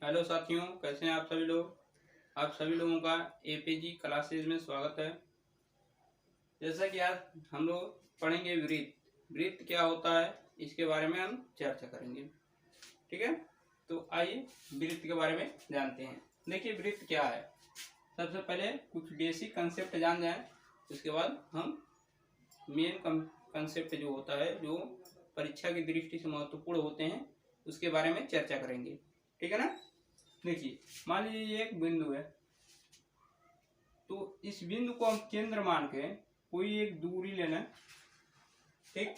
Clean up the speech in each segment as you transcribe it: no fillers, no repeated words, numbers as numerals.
Hello साथियों, कैसे हैं आप सभी लोग। आप सभी लोगों का एपीजी क्लासेज में स्वागत है। जैसा कि आज हम लोग पढ़ेंगे वृत्त। वृत्त क्या होता है इसके बारे में हम चर्चा करेंगे। ठीक है, तो आइए वृत्त के बारे में जानते हैं। देखिए वृत्त क्या है। सबसे पहले कुछ बेसिक कंसेप्ट जान जाएं, उसके बाद हम मेन कंसेप्ट जो होता है, जो परीक्षा की दृष्टि से महत्वपूर्ण होते हैं, उसके बारे में चर्चा करेंगे। ठीक है ना। देखिए मान लीजिए ये एक बिंदु है, तो इस बिंदु को हम केंद्र मान के कोई एक दूरी लेना। ठीक,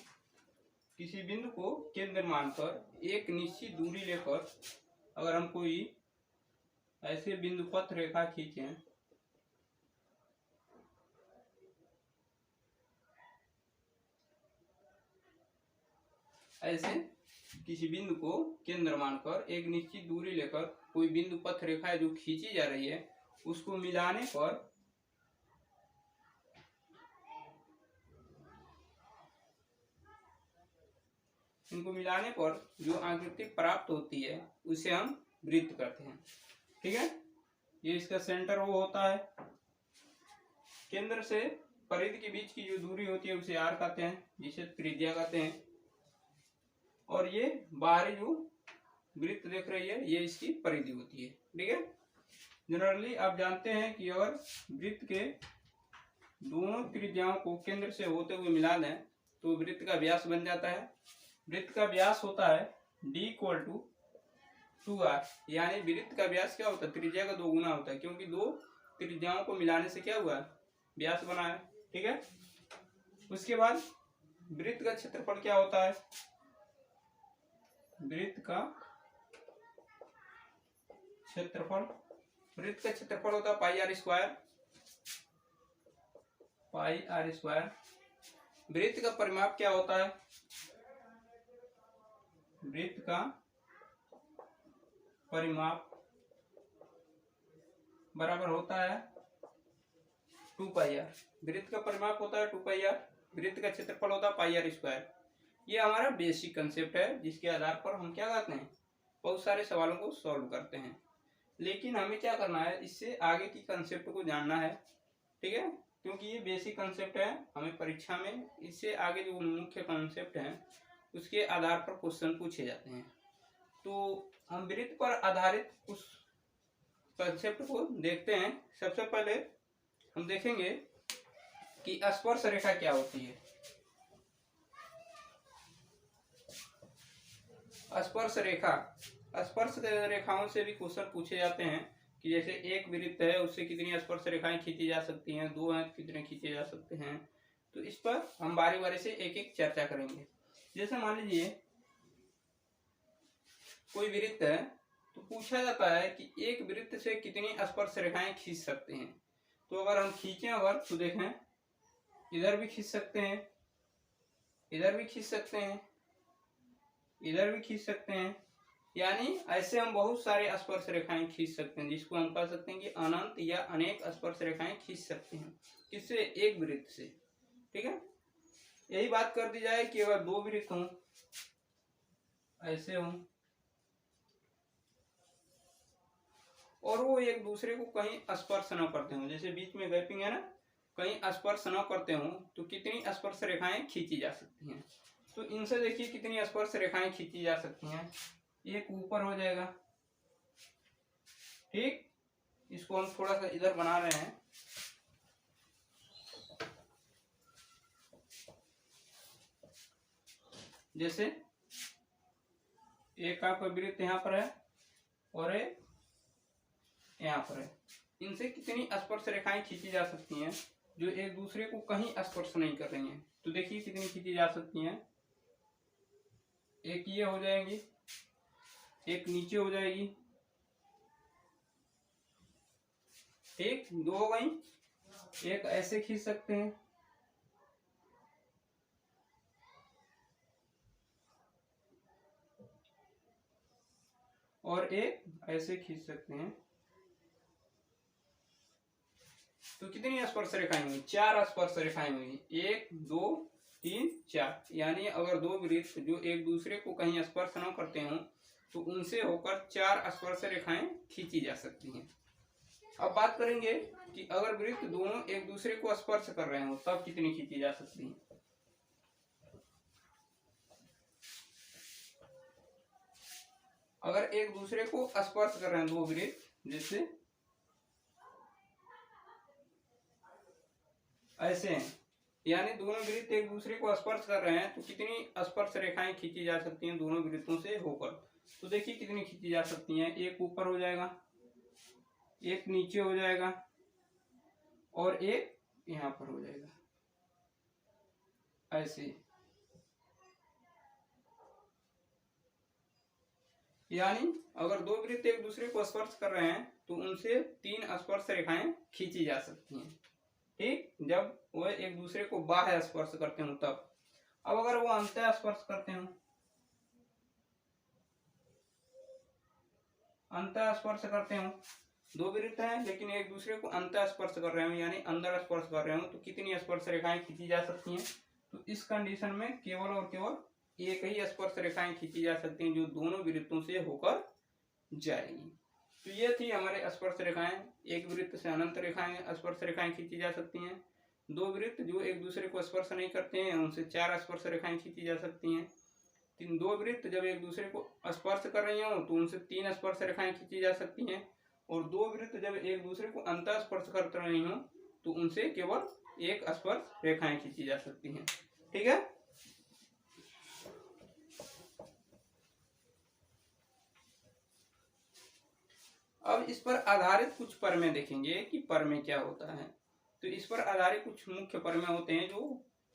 किसी बिंदु को केंद्र मानकर एक निश्चित दूरी लेकर अगर हम कोई ऐसे बिंदु पथ रेखा खींचे, ऐसे किसी बिंदु को केंद्र मानकर एक निश्चित दूरी लेकर कोई बिंदु पथ रेखा जो खींची जा रही है, उसको मिलाने पर इनको मिलाने पर जो आकृति प्राप्त होती है उसे हम वृत्त कहते हैं। ठीक है, ये इसका सेंटर वो होता है। केंद्र से परिधि के बीच की जो दूरी होती है उसे आर कहते हैं, जिसे त्रिज्या कहते हैं। और ये बाहरी जो वृत्त देख रही है, ये इसकी परिधि होती है। ठीक है, जनरली आप जानते हैं कि अगर वृत्त के दोनों त्रिज्याओं को केंद्र से होते हुए मिला दें तो वृत्त का व्यास बन जाता है। वृत्त का व्यास होता है d = 2r, यानी वृत्त का व्यास क्या होता है, त्रिज्या का 2 गुना होता है, क्योंकि दो त्रिज्याओं को मिलाने से क्या हुआ, व्यास बना है। ठीक है, उसके बाद वृत्त का क्षेत्रफल क्या होता है, वृत्त का क्षेत्रफल होता है पाई आर स्क्वायर। वृत्त का परिमाप क्या होता है, वृत्त का परिमाप बराबर होता है 2πr। वृत्त का परिमाप होता है 2πr। वृत्त का क्षेत्रफल होता है पाई आर स्क्वायर। ये हमारा बेसिक कंसेप्ट है, जिसके आधार पर हम क्या करते हैं, बहुत सारे सवालों को सॉल्व करते हैं। लेकिन हमें क्या करना है, इससे आगे की कंसेप्ट को जानना है। ठीक है, क्योंकि ये बेसिक कंसेप्ट है, हमें परीक्षा में इससे आगे जो मुख्य कंसेप्ट हैं उसके आधार पर क्वेश्चन पूछे जाते हैं। तो हम वृत्त पर आधारित उस कंसेप्ट को देखते हैं। सबसे पहले हम देखेंगे कि स्पर्श रेखा क्या होती है। स्पर्श रेखाओं से भी क्वेश्चन पूछे जाते हैं कि जैसे एक वृत्त है, उससे कितनी स्पर्श रेखाएं खींची जा सकती हैं, 2 हैं कितने खींचे जा सकते हैं। तो इस पर हम बारी बारी से एक एक चर्चा करेंगे। जैसे मान लीजिए कोई वृत्त है, तो पूछा जाता है कि एक वृत्त से कितनी स्पर्श रेखाएं खींच सकते हैं। तो अगर हम खींचे तो देखें, इधर भी खींच सकते हैं, इधर भी खींच सकते हैं, इधर भी खींच सकते हैं, यानी ऐसे हम बहुत सारे स्पर्श रेखाएं खींच सकते हैं, जिसको हम कह सकते हैं कि अनंत या अनेक स्पर्श रेखाएं खींच सकते हैं। किससे, एक वृत्त से। ठीक है, यही बात कर दी जाए कि अगर 2 वृत्त हों, ऐसे हों, और वो एक दूसरे को कहीं स्पर्श न करते हों, जैसे बीच में गैपिंग है ना, कहीं स्पर्श न करते हों, तो कितनी स्पर्श रेखाएं खींची जा सकती हैं। तो इनसे देखिए कितनी स्पर्श रेखाएं खींची जा सकती हैं। एक ऊपर हो जाएगा। ठीक, इसको हम थोड़ा सा इधर बना रहे हैं। जैसे एक आपका वृत्त यहाँ पर है और एक यहाँ पर है, इनसे कितनी स्पर्श रेखाएं खींची जा सकती हैं जो एक दूसरे को कहीं स्पर्श नहीं कर रही हैं। तो देखिए कितनी खींची जा सकती हैं। एक ये हो जाएंगी, एक नीचे हो जाएगी। ठीक, 2 हो गई। एक ऐसे खींच सकते हैं, और एक ऐसे खींच सकते हैं। तो कितनी स्पर्श रेखाएं हुई, 4 स्पर्श रेखाएं हुई। 1 2 3 4, यानी अगर 2 वृत्त जो एक दूसरे को कहीं स्पर्श न करते हों तो उनसे होकर 4 स्पर्श रेखाएं खींची जा सकती हैं। अब बात करेंगे कि अगर वृत्त दोनों एक दूसरे को स्पर्श कर रहे हो तब कितनी खींची जा सकती हैं। अगर एक दूसरे को स्पर्श कर रहे हैं दो वृत्त, जैसे ऐसे हैं, यानी दोनों वृत्त एक दूसरे को स्पर्श कर रहे हैं, तो कितनी स्पर्श रेखाएं खींची जा सकती हैं दोनों वृत्तों से होकर। तो देखिए कितनी खींची जा सकती हैं। एक ऊपर हो जाएगा, एक नीचे हो जाएगा और एक यहां पर हो जाएगा, ऐसे। यानी अगर दो वृत्त एक दूसरे को स्पर्श कर रहे हैं तो उनसे 3 स्पर्श रेखाएं खींची जा सकती हैं, ठीक, जब वह एक दूसरे को बाह्य स्पर्श करते हो तब। अब अगर वो अंतः स्पर्श करते हो, अंतः स्पर्श करते हो, दो वृत्त हैं लेकिन एक दूसरे को अंतः स्पर्श कर रहे हो यानी अंदर स्पर्श कर रहे हो, तो कितनी स्पर्श रेखाएं खींची जा सकती हैं। तो इस कंडीशन में केवल और केवल एक ही स्पर्श रेखाएं खींची जा सकती हैं जो दोनों वृत्तों से होकर जाएगी। तो ये थी हमारे स्पर्श रेखाएं। एक वृत्त से अनंत रेखाएं स्पर्श रेखाएं खींची जा सकती हैं। दो वृत्त जो एक दूसरे को स्पर्श नहीं करते हैं उनसे 4 स्पर्श रेखाएं खींची जा सकती हैं। दो वृत्त जब एक दूसरे को स्पर्श कर रही हो तो उनसे 3 स्पर्श रेखाएं खींची जा सकती हैं, और दो वृत्त जब एक दूसरे को अंतः स्पर्श कर रही हो तो उनसे केवल 1 स्पर्श रेखाएं खींची जा सकती हैं। ठीक है। अब इस पर आधारित कुछ परमें देखेंगे कि परमें क्या होता है। तो इस पर आधारित कुछ मुख्य परमें होते हैं जो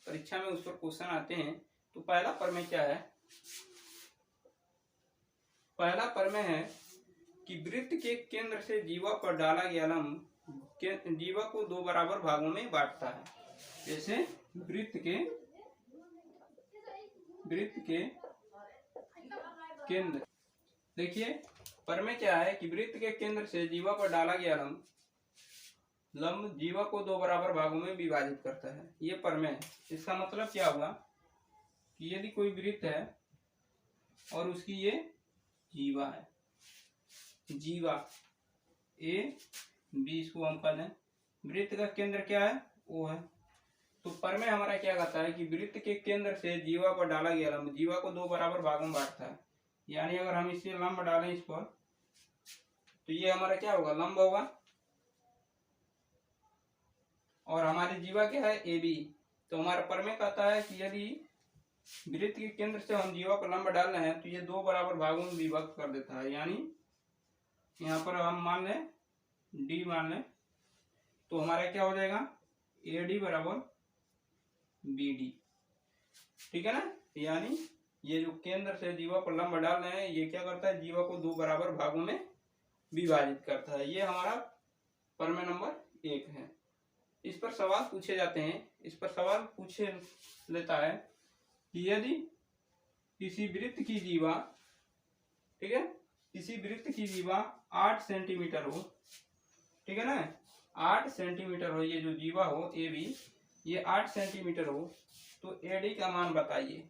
परीक्षा में उस पर क्वेश्चन आते हैं। तो पहला परमें क्या है? पहला परमें है कि वृत्त के केंद्र से जीवा पर डाला गया लंब जीवा को 2 बराबर भागों में बांटता है। जैसे वृत्त के केंद्र, देखिए परमें क्या है कि वृत्त के केंद्र से जीवा पर डाला गया लंब जीवा को 2 बराबर भागों में विभाजित करता है। ये परमें है। इसका मतलब क्या हुआ कि यदि कोई वृत्त है और उसकी ये जीवा है, जीवा ए बी, इसको हम कह लें। वृत्त का केंद्र क्या है? ओ है। तो परमें हमारा क्या कहता है कि वृत्त के केंद्र से जीवा पर डाला गया लंब जीवा को 2 बराबर भागों में बांटता है। यानी अगर हम इसे लंब डालें इस पर, तो ये हमारा क्या होगा? लंब होगा। और हमारी जीवा क्या है? A B. तो हमारा परमें कहता है कि यदि वृत्त के केंद्र से हम जीवा पर लंब डाल रहे हैं तो ये 2 बराबर भागों में विभक्त कर देता है। यानी यहाँ पर हम मान लें डी मान लें, तो हमारा क्या हो जाएगा? ए डी बराबर बी डी। ठीक है ना। यानी ये जो केंद्र से जीवा पर लंब डाल रहे हैं ये क्या करता है? जीवा को 2 बराबर भागों में विभाजित करता है। ये हमारा परमें नंबर 1 है। इस पर सवाल पूछे जाते हैं। इस पर सवाल पूछे लेता है कि यदि किसी वृत्त की जीवा, ठीक है, किसी वृत्त की जीवा 8 सेंटीमीटर हो, ठीक है ना, 8 सेंटीमीटर हो, ये जो जीवा हो ए बी ये 8 सेंटीमीटर हो, तो ए डी का मान बताइए।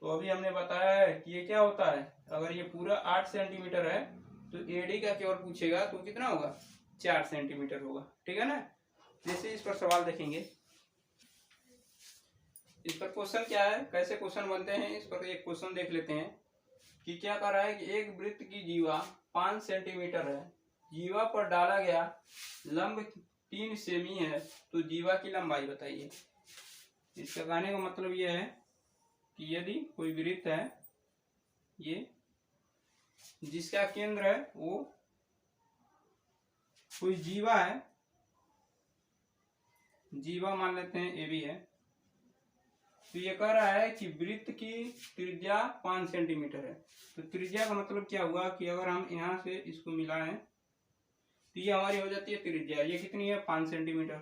तो अभी हमने बताया है कि ये क्या होता है, अगर ये पूरा 8 सेंटीमीटर है तो ए डी का केवल पूछेगा तो कितना होगा? 4 सेंटीमीटर होगा। ठीक है ना। जैसे इस पर सवाल देखेंगे, इस पर क्वेश्चन क्या है, कैसे क्वेश्चन बनते हैं, इस पर एक क्वेश्चन देख लेते हैं कि क्या कर रहा है कि एक वृत्त की जीवा 5 सेंटीमीटर है, जीवा पर डाला गया लंब 3 सेमी है, तो जीवा की लंबाई बताइए। इसका कहने का मतलब यह है कि यदि कोई वृत्त है ये जिसका केंद्र है वो कोई जीवा है, जीवा मान लेते हैं ए बी है, तो ये कह रहा है कि वृत्त की त्रिज्या 5 सेंटीमीटर है। तो त्रिज्या का मतलब क्या हुआ कि अगर हम यहाँ से इसको मिलाएं तो ये हमारी हो जाती है त्रिज्या। ये कितनी है? 5 सेंटीमीटर।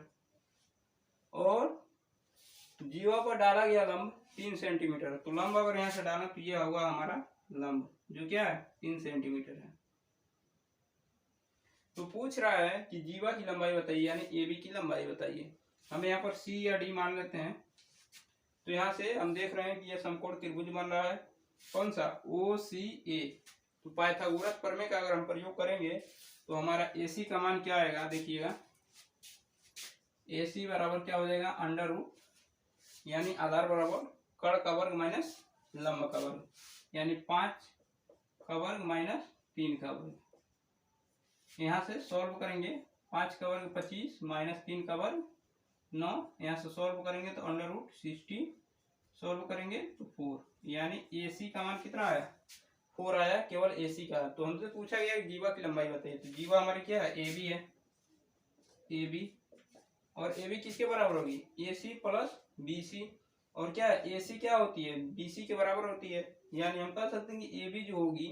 और जीवा पर डाला गया लंब 3 सेंटीमीटर। तो लंब अगर यहाँ से डाला तो ये होगा हमारा लंब, जो क्या है? 3 सेंटीमीटर है। तो पूछ रहा है कि जीवा की लंबाई बताइए, यानी ए बी की लंबाई बताइए। हम यहाँ पर सी या डी मान लेते हैं। तो यहाँ से हम देख रहे हैं कि यह समकोण त्रिभुज बन रहा है। कौन सा? ओ सी ए। तो पाइथागोरस प्रमेय का अगर हम प्रयोग करेंगे तो हमारा AC का मान क्या आएगा, देखिएगा AC बराबर क्या हो जाएगा, अंडर रूट यानी आधार बराबर कर्ण का वर्ग माइनस लंब का वर्ग, यानी 5 का वर्ग माइनस 3 का वर्ग। यहाँ से सॉल्व करेंगे, 5 का वर्ग 25 माइनस 3 का वर्ग 9, यहाँ से सॉल्व करेंगे तो अंडर रूट 60, सॉल्व करेंगे तो 4, यानी AC का मान कितना आया, 4 आया केवल AC का। तो हमसे पूछा गया कि जीवा की लंबाई बताइए, तो जीवा हमारी क्या है, AB है, AB, और AB किसके बराबर होगी, AC प्लस BC, और क्या है AC क्या होती है, BC के बराबर होती है, यानी हम कह सकते हैं कि AB जो होगी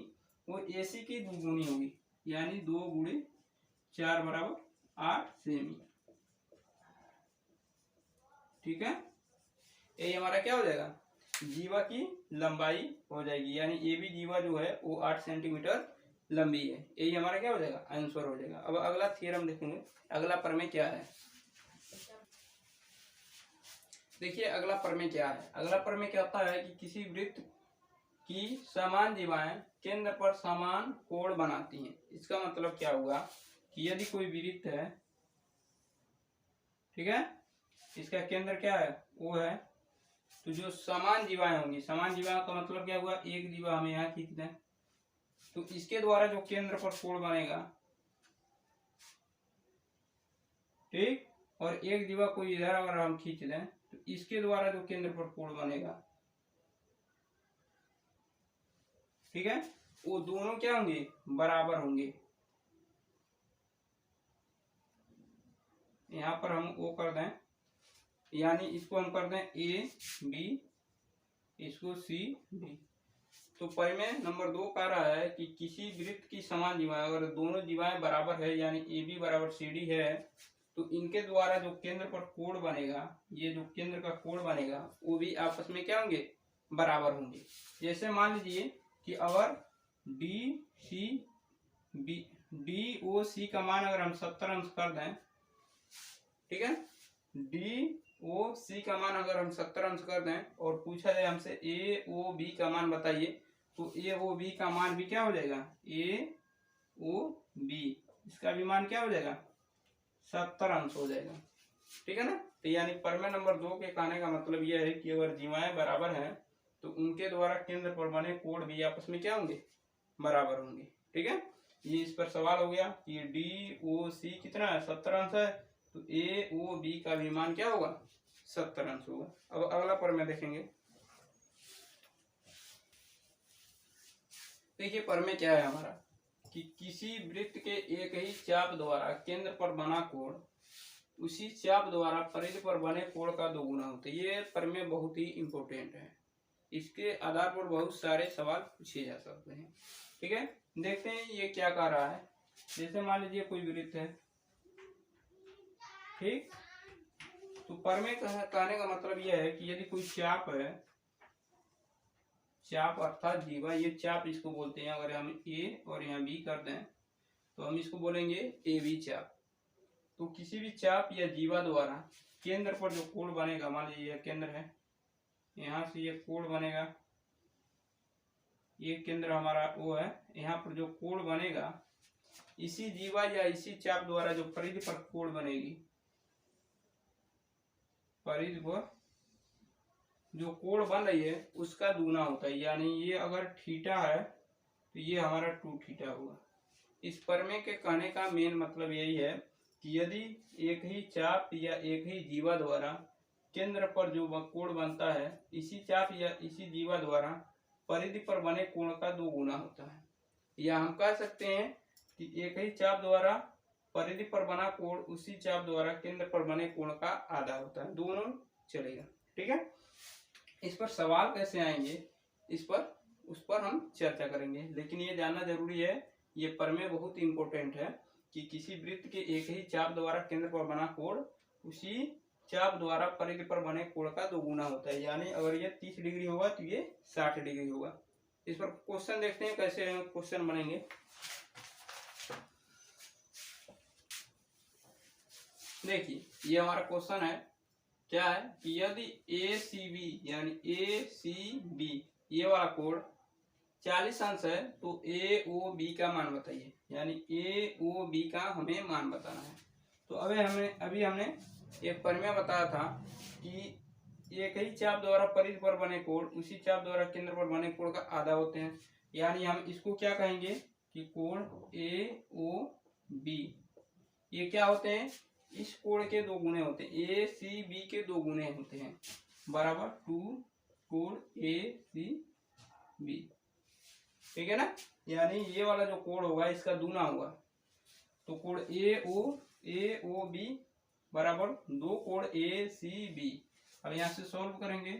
वो AC की दुगुनी होगी, यानी 2 गुणे 4 बराबर 8 सेमी। ठीक है, यही हमारा क्या हो जाएगा, जीवा की लंबाई हो जाएगी, यानी AB जीवा जो है वो 8 सेंटीमीटर लंबी है। यही हमारा क्या हो जाएगा, आंसर हो जाएगा। अब अगला थ्योरम देखेंगे, अगला प्रमेय क्या है। देखिए अगला प्रमेय क्या है, अगला प्रमेय क्या होता है कि किसी वृत्त की समान जीवाएं केंद्र पर समान कोण बनाती हैं। इसका मतलब क्या हुआ कि यदि कोई वृत्त है, ठीक है, इसका केंद्र क्या है, वो है, तो जो समान जीवाएं होंगी, समान जीवाओं का मतलब क्या हुआ, एक जीवा हमें यहाँ खींच दें तो इसके द्वारा जो केंद्र पर कोण बनेगा, ठीक, और एक जीवा को इधर अगर हम खींच दें तो इसके द्वारा जो केंद्र पर कोण बनेगा, ठीक है, वो दोनों क्या होंगे, बराबर होंगे। यहाँ पर हम वो कर दें, यानी इसको हम कर दें AB, इसको CB। तो प्रमेय नंबर 2 कह रहा है कि किसी वृत्त की समान जीवाएं, अगर दोनों जीवाएं बराबर है यानी AB बराबर CD है, तो इनके द्वारा जो केंद्र पर कोण बनेगा, ये जो केंद्र का कोण बनेगा वो भी आपस में क्या होंगे, बराबर होंगे। जैसे मान लीजिए कि अगर DOC का मान अगर हम 70 अंश कर दें, ठीक है, DOC का मान अगर हम 70 अंश कर दें और पूछा जाए हमसे AOB का मान बताइए, तो AOB का मान भी क्या हो जाएगा, AOB इसका भी मान क्या हो जाएगा, 70 अंश हो जाएगा। ठीक है ना, तो यानी प्रमेय नंबर 2 के कहने का मतलब यह है कि अगर जीवाएं बराबर हैं तो उनके द्वारा केंद्र पर बने कोण भी आपस में क्या होंगे, बराबर होंगे। ठीक है, ये इस पर सवाल हो गया कि DOC कितना है, 70 अंश है, तो AOB का भी मान क्या होगा, 70 अंश होगा। अब अगला प्रमेय देखेंगे। देखिए प्रमेय क्या है हमारा कि किसी वृत्त के एक ही चाप द्वारा केंद्र पर बना कोण उसी चाप द्वारा परिधि पर बने कोण का दोगुना होता है। ये प्रमेय बहुत ही इंपॉर्टेंट है, इसके आधार पर बहुत सारे सवाल पूछे जा सकते हैं। ठीक है, देखते हैं ये क्या कह रहा है। जैसे मान लीजिए कोई वृत्त है, ठीक, तो प्रमेय कहने का मतलब यह है कि यदि कोई चाप है, चाप अर्थात जीवा, ये चाप इसको बोलते हैं, अगर हम A और यहाँ B कर दें तो हम इसको बोलेंगे AB चाप। तो किसी भी चाप या जीवा द्वारा केंद्र पर जो कोण बनेगा, मान लीजिए यह केंद्र है, यहाँ से ये कोण बनेगा, ये केंद्र हमारा वो है, यहाँ पर जो कोण बनेगा इसी जीवा या इसी चाप द्वारा जो परिधि पर कोण बनेगी, परिधि पर जो कोण बन रही है उसका दूना होता है। यानी ये अगर थीटा है तो ये हमारा 2 थीटा होगा। इस प्रमेय के कहने का मेन मतलब यही है कि यदि एक ही चाप या एक ही जीवा द्वारा केंद्र पर जो कोण बनता है, इसी चाप या इसी जीवा द्वारा परिधि पर बने कोण का 2 गुना होता है। या हम कह सकते हैं कि एक ही चाप द्वारा परिधि पर बना कोण उसी चाप द्वारा केंद्र पर बने कोण का आधा होता है, दोनों चलेगा। ठीक है, इस पर सवाल कैसे आएंगे, इस पर उस पर हम चर्चा करेंगे, लेकिन ये जानना जरूरी है, ये प्रमेय बहुत इंपॉर्टेंट है कि किसी वृत्त के एक ही चाप द्वारा केंद्र पर बना कोण उसी चाप द्वारा परिधि पर बने कोण का 2 गुना होता है। यानी अगर ये 30 डिग्री होगा तो ये 60 डिग्री होगा। इस पर क्वेश्चन देखते हैं कैसे क्वेश्चन बनेंगे। देखिए ये हमारा क्वेश्चन है, क्या है कि यदि ACB यानी ACB ये वाला कोण 40 अंश है तो ए ओ बी का मान बताइए, यानी ए ओ बी का हमें मान बताना है। तो अभी हमने एक प्रमेय बताया था कि एक ही चाप द्वारा परिधि पर बने कोण उसी चाप द्वारा केंद्र पर बने कोण का आधा होते हैं, यानी हम इसको क्या कहेंगे कि कोण ए ओ बी ये क्या होते हैं, इस कोण के दो गुणे होते हैं, ए सी बी के दो गुणे होते हैं, बराबर 2 कोण ए सी बी, ठीक है ना। यानी ये वाला जो कोण होगा इसका दूना होगा, तो कोण ए ओ बी बराबर 2 कोण ए सी बी। अब यहां से सॉल्व करेंगे,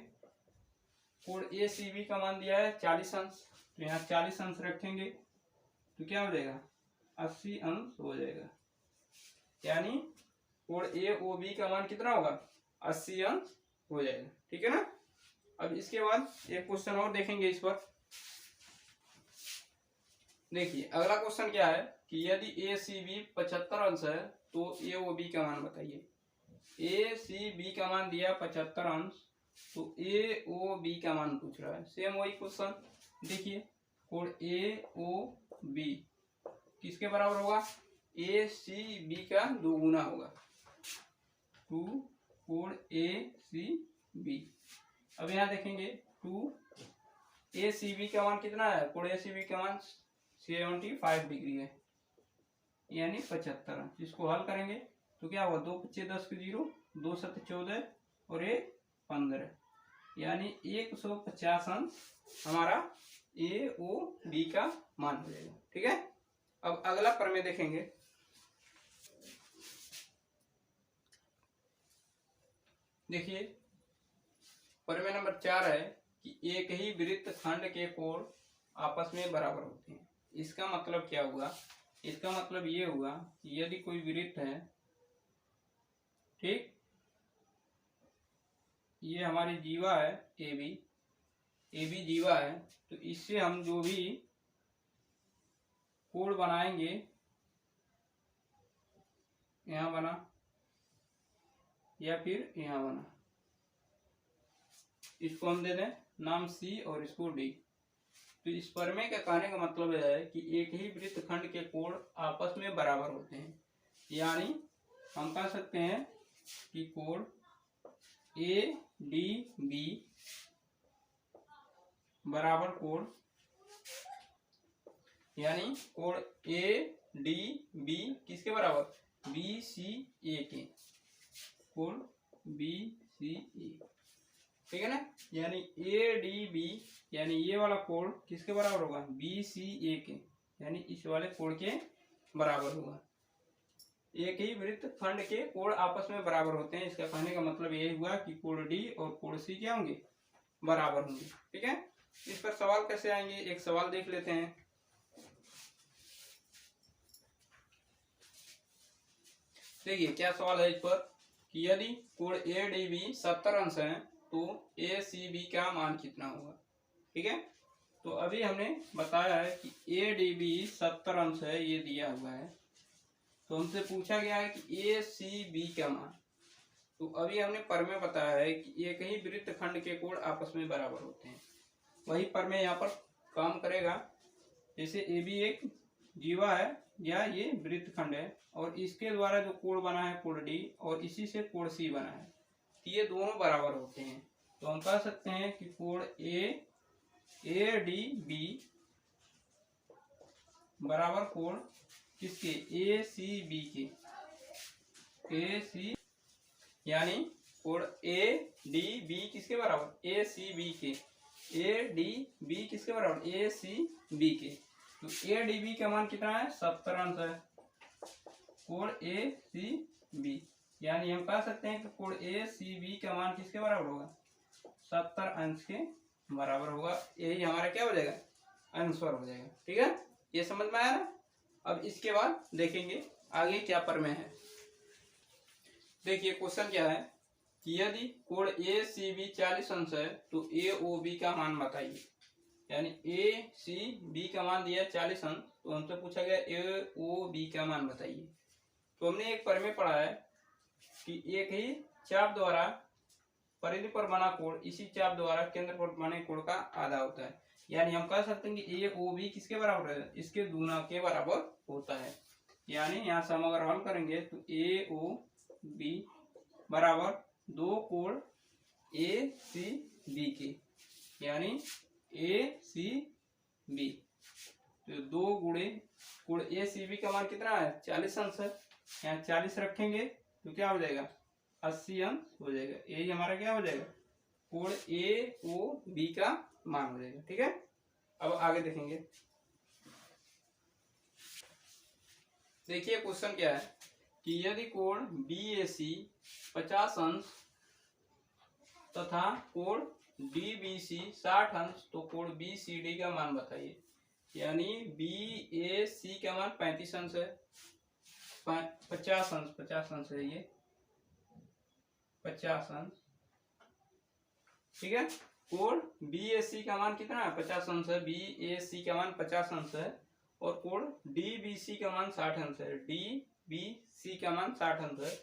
कोण ए सी बी का मान दिया है 40 अंश, तो यहाँ 40 अंश रखेंगे तो क्या हो जाएगा 80 अंश हो जाएगा, यानी कोण ए ओ बी का मान कितना होगा 80 अंश हो जाएगा, ठीक है ना। अब इसके बाद एक क्वेश्चन और देखेंगे इस पर। देखिए अगला क्वेश्चन क्या है कि यदि ए सी बी 75 अंश है तो ए ओ बी का मान बताइए। ए सी बी का मान दिया 75 अंश, तो ए ओ बी का मान पूछ रहा है। सेम वही क्वेश्चन, देखिए कोण ए ओ बी किसके बराबर होगा, ए सी बी का 2 गुना होगा, 2 कोण ए सी बी। अब यहाँ देखेंगे 2 ए सी बी का मान कितना है, कोण ए सी बी का मान 75 डिग्री है, यानी 75 अंश। इसको हल करेंगे तो क्या होगा 2 5 10 के 0, 2 7 14 और 1 15, यानी 150 अंश हमारा ए ओ बी का मान हो जाएगा, ठीक है। अब अगला प्रमेय देखेंगे। देखिए प्रमेय नंबर 4 है कि एक ही वृत्त खंड के कोण आपस में बराबर होते हैं। इसका मतलब क्या हुआ, इसका मतलब ये हुआ कि यदि कोई वृत्त है, ठीक, ये हमारी जीवा है ए बी जीवा है, तो इससे हम जो भी कोण बनाएंगे, यहां बना या फिर यहां बना, इसको हम दे दें नाम सी और इसको डी। तो इस प्रमेय का कहने का मतलब है कि एक ही वृत्त खंड के कोण आपस में बराबर होते हैं, यानी हम कह सकते हैं कि कोण ए डी बी बराबर कोण, यानी कोण ए डी बी किसके बराबर बी सी ए के, कोण बी सी ए, ठीक है ना। यानी ए डी बी यानी ये वाला कोण किसके बराबर होगा बी सी ए के, यानी इस वाले कोण के बराबर होगा। एक ही वृत्त खंड के कोण आपस में बराबर होते हैं, इसका कहने का मतलब ये हुआ कि कोण डी और कोण सी क्या होंगे बराबर होंगे, ठीक है। इस पर सवाल कैसे आएंगे, एक सवाल देख लेते हैं। देखिए क्या सवाल है इस पर कि यदि कोण ए डी बी 70 अंश है तो ए सी बी का मान कितना होगा, ठीक है। तो अभी हमने बताया है कि ए डी बी 70 अंश है, ये दिया हुआ है, तो हमसे पूछा गया है कि ए सी बी का मान। तो अभी हमने प्रमेय बताया है कि एक ही वृत्त खंड के कोण आपस में बराबर होते हैं, वही प्रमेय यहाँ पर काम करेगा। जैसे ए बी एक जीवा है या ये वृत्त खंड है और इसके द्वारा जो कोण बना है कोण डी और इसी से कोण सी बना है, तो ये दोनों बराबर होते हैं। तो हम कह सकते हैं कि कोण ए डी बी बराबर कोण किसके ए सी बी के, ए सी यानी कोण ए डी बी किसके बराबर ए सी बी के, ए डी बी किसके बराबर ए सी बी के। तो ए डी बी का मान कितना है 70 अंश है, कोण ए सी बी, यानी हम कह सकते हैं कि कोण ए सी बी का मान किसके बराबर होगा 70 अंश के बराबर होगा। यही हमारा क्या हो जाएगा आंसर हो जाएगा, ठीक है। ये समझ में आया ना। अब इसके बाद देखेंगे आगे क्या प्रमेय है। देखिए क्वेश्चन क्या है कि यदि कोण ए सी बी 40 अंश है तो ए ओ बी का मान बताइए, यानी ए सी बी का मान दिया 40 अंश, तो हमसे पूछा गया ए ओ बी का मान बताइए। तो हमने एक प्रमेय पढ़ा है कि एक ही चाप द्वारा परिधि पर बना कोण इसी चाप द्वारा केंद्र पर बने कोण का आधा होता है, यानी हम कह सकते हैं कि ए ओ बी किसके बराबर है, इसके दूना के बराबर होता है। यानी यहाँ से हम अगर हल करेंगे तो ए ओ बी बराबर 2 कोण ए सी बी के, यानी ए सी बी। तो 2 गुणे कोण ए सी बी का मान कितना है, 40 अंश है। यहाँ 40 रखेंगे तो क्या हो जाएगा, 80 अंश हो जाएगा। यही हमारा क्या हो जाएगा, कोण ए ओ बी का मान हो जाएगा। ठीक है, अब आगे देखेंगे। देखिए क्वेश्चन क्या है कि यदि कोण बी ए सी 50 अंश तथा कोण डी बी सी 60 अंश, तो कोण बी सी डी का मान बताइए। यानी बी ए सी का मान 35 अंश है, 50 अंश है ये 50 अंश। ठीक है, कोण बी ए सी का मान कितना है, 50 अंश है। बी ए सी का मान 50 अंश है और कोण डी बी सी का मान 60 अंश है। डी बी सी का मान 60 अंश है।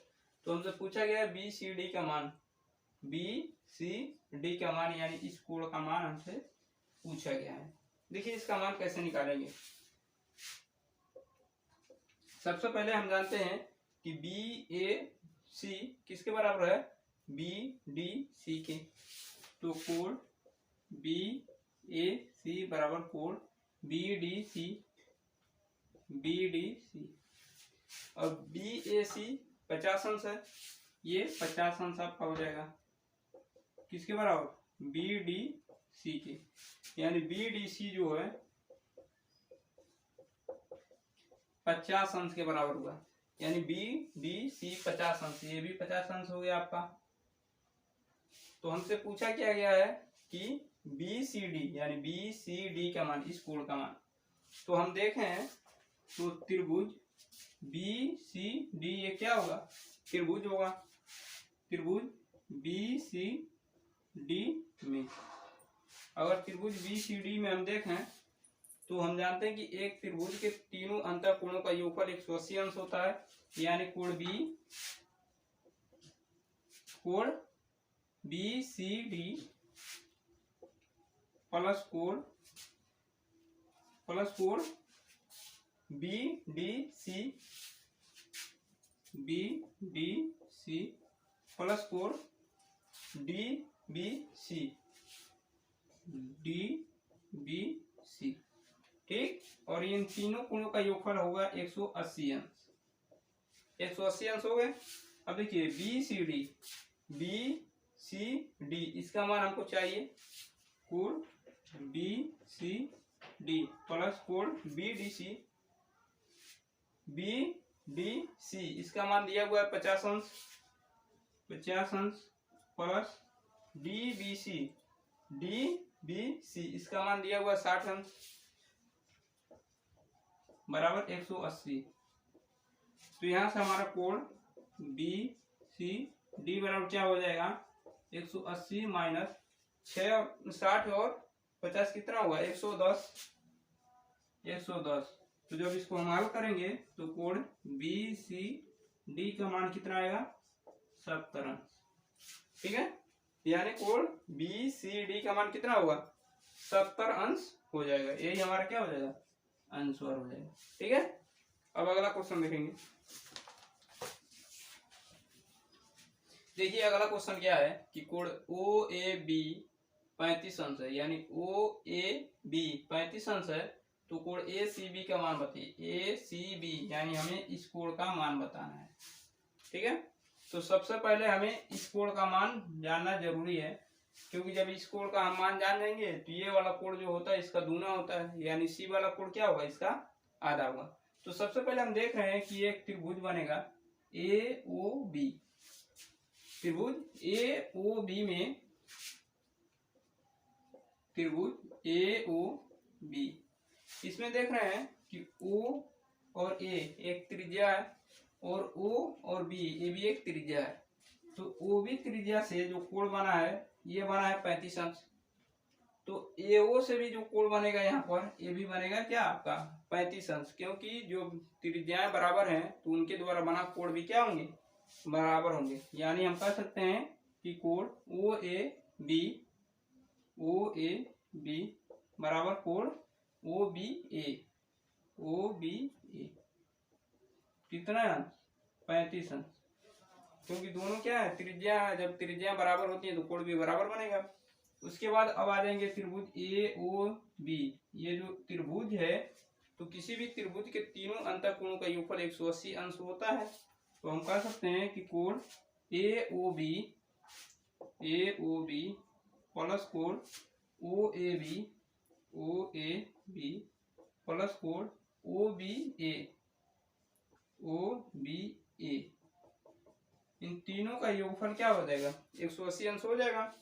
तो हमसे पूछा गया है बी सी डी का मान, बी सी डी का मान, यानी इस कोण का मान हमसे पूछा गया है। देखिए इसका मान कैसे निकालेंगे। सबसे पहले हम जानते हैं कि बी ए सी किसके बराबर है, बी डी सी के। तो कोण बी ए सी बराबर कोण B D C, B D C. और बी ए सी 50 अंश है, ये 50 अंश आपका हो जाएगा किसके बराबर, बी डी सी के। यानी बी डी सी जो है 50 अंश के बराबर हुआ। यानी बी डी सी 50 अंश, ये भी 50 अंश हो गया आपका। तो हमसे पूछा क्या गया है कि बी सी डी, यानी बी सी डी का मान, इस कोण का मान। तो हम देखें तो त्रिभुज बी सी डी ये क्या होगा, त्रिभुज होगा। त्रिभुज बी सी डी में, अगर त्रिभुज बी सी डी में हम देखें तो हम जानते हैं कि एक त्रिभुज के तीनों अंतःकोणों का योगफल 180 अंश होता है। यानी कोण बी सी डी प्लस कोण बी डी सी प्लस कोण डी बी सी। ठीक, और इन तीनों कोणों का योगफल होगा 180 अंश। 180 अंश हो गए। अब देखिए बी सी डी इसका मान हमको चाहिए, कोण बी सी डी प्लस कोण बी डी सी इसका मान दिया हुआ है 50 अंश प्लस डी बी सी इसका मान दिया हुआ है 60 अंश बराबर 180। तो यहां से हमारा कोण बी सी डी बराबर क्या हो जाएगा, 180 माइनस 60 और 50 कितना होगा, 110। तो जब इसको हम हल करेंगे तो कोण बी सी डी का मान कितना आएगा, 70 अंश। ठीक है, यानी कोण बी सी डी का मान कितना होगा, 70 अंश हो जाएगा। यही हमारा क्या हो जाएगा, आंसर हो जाएगा। ठीक है, अब अगला क्वेश्चन देखेंगे। देखिए अगला क्वेश्चन क्या है कि कोण ओ ए बी 35 अंश है, यानी ओ ए बी 35 अंश है। तो कोण ए सी बी का मान बताइए। ए सी बी यानी हमें इस कोण का मान बताना है। ठीक है, तो सबसे पहले हमें इस कोण का मान जानना जरूरी है, क्योंकि जब इस कोण का हम मान जान जाएंगे तो ये वाला कोण जो होता है इसका दूना होता है, यानी सी वाला कोण क्या होगा, इसका आधा होगा। तो सबसे पहले हम देख रहे हैं कि एक त्रिभुज बनेगा ए ओ बी। त्रिभुज ए ओ बी में, त्रिभुज ए ओ बी, इसमें देख रहे हैं कि ओ और ए एक त्रिज्या है और ओ और बी ये भी एक त्रिज्या है। तो ओ बी त्रिज्या से जो कोण बना है ये बना है 35 अंश। तो एओ से भी जो कोण बनेगा यहाँ पर ये भी बनेगा क्या आपका 35 अंश, क्योंकि जो त्रिज्याएं बराबर हैं तो उनके द्वारा बना कोण भी क्या होंगे, बराबर होंगे। यानी हम कह सकते हैं कि कोण ओ ए बी बराबर कोण OBA। OBA कितना अंश? 35 अंश, क्योंकि दोनों क्या है त्रिज्या, जब त्रिज्या बराबर होती है तो कोण भी बराबर बनेगा। उसके बाद अब आ जाएंगे त्रिभुज AOB। ये जो त्रिभुज है तो किसी भी त्रिभुज के तीनों अंतःकोणों का योगफल 180 अंश होता है। तो हम कह सकते हैं कि कोण AOB प्लस कोण OAB प्लस कोण OBA इन तीनों का योगफल क्या हो जाएगा? 180 अंश हो जाएगा।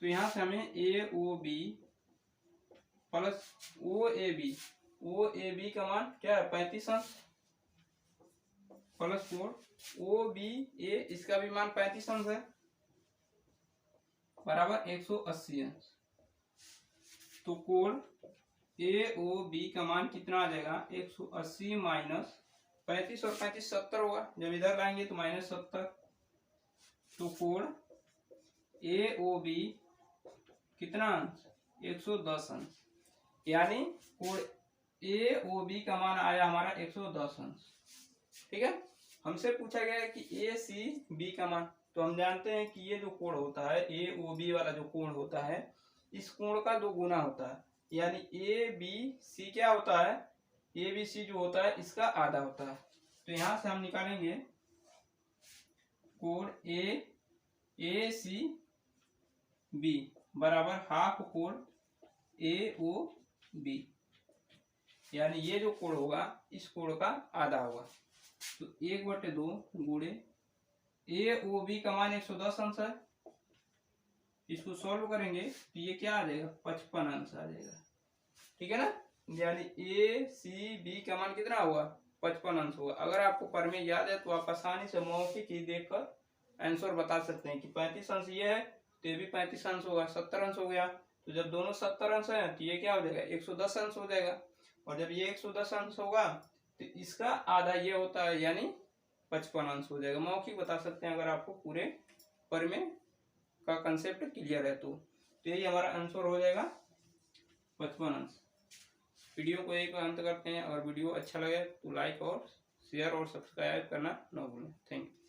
तो यहां से हमें AOB प्लस OAB का मान क्या है? 35 अंश प्लस कोण OBA इसका भी मान 35 अंश है बराबर 180 अंश। तो कोण AOB का मान कितना आ जाएगा? 180 माइनस 35 और 35 70 होगा, जब इधर लाएंगे तो -70। तो कोण AOB कितना अंश? 110 अंश, यानी कोण AOB का मान आया हमारा 110 अंश। ठीक है, हमसे पूछा गया है कि ACB का मान, तो हम जानते हैं कि ये जो कोण होता है AOB वाला जो कोण होता है इस कोण का 2 गुना होता है, यानी ABC क्या होता है? ABC जो होता है इसका आधा होता है। तो यहां से हम निकालेंगे कोण ACB बराबर हाफ कोण AOB, यानी ये जो कोण होगा इस कोण का आधा होगा। तो 1/2 गुणे AOB का मान 110 अंश है, इसको सॉल्व करेंगे तो ये क्या आ जाएगा? 55 अंश आ जाएगा। ठीक है ना, यानी ACB का मान कितना होगा? 55 अंश होगा। अगर आपको प्रमेय याद है तो आप आसानी से मौखिक ही देखकर आंसर बता सकते हैं कि 35 अंश ये है तो ये भी 35 अंश होगा, 70 अंश हो गया। तो जब दोनों 70 अंश है तो ये क्या हो जाएगा? 110 अंश हो जाएगा। और जब ये 110 अंश होगा तो इसका आधा ये होता है, यानी 55 अंश हो जाएगा। मौखिक बता सकते हैं अगर आपको पूरे प्रमेय का कंसेप्ट क्लियर है तो यही हमारा आंसर हो जाएगा 55 अंश। वीडियो को एक अंत करते हैं। अगर वीडियो अच्छा लगे तो लाइक और शेयर और सब्सक्राइब करना ना भूलें। Thank you.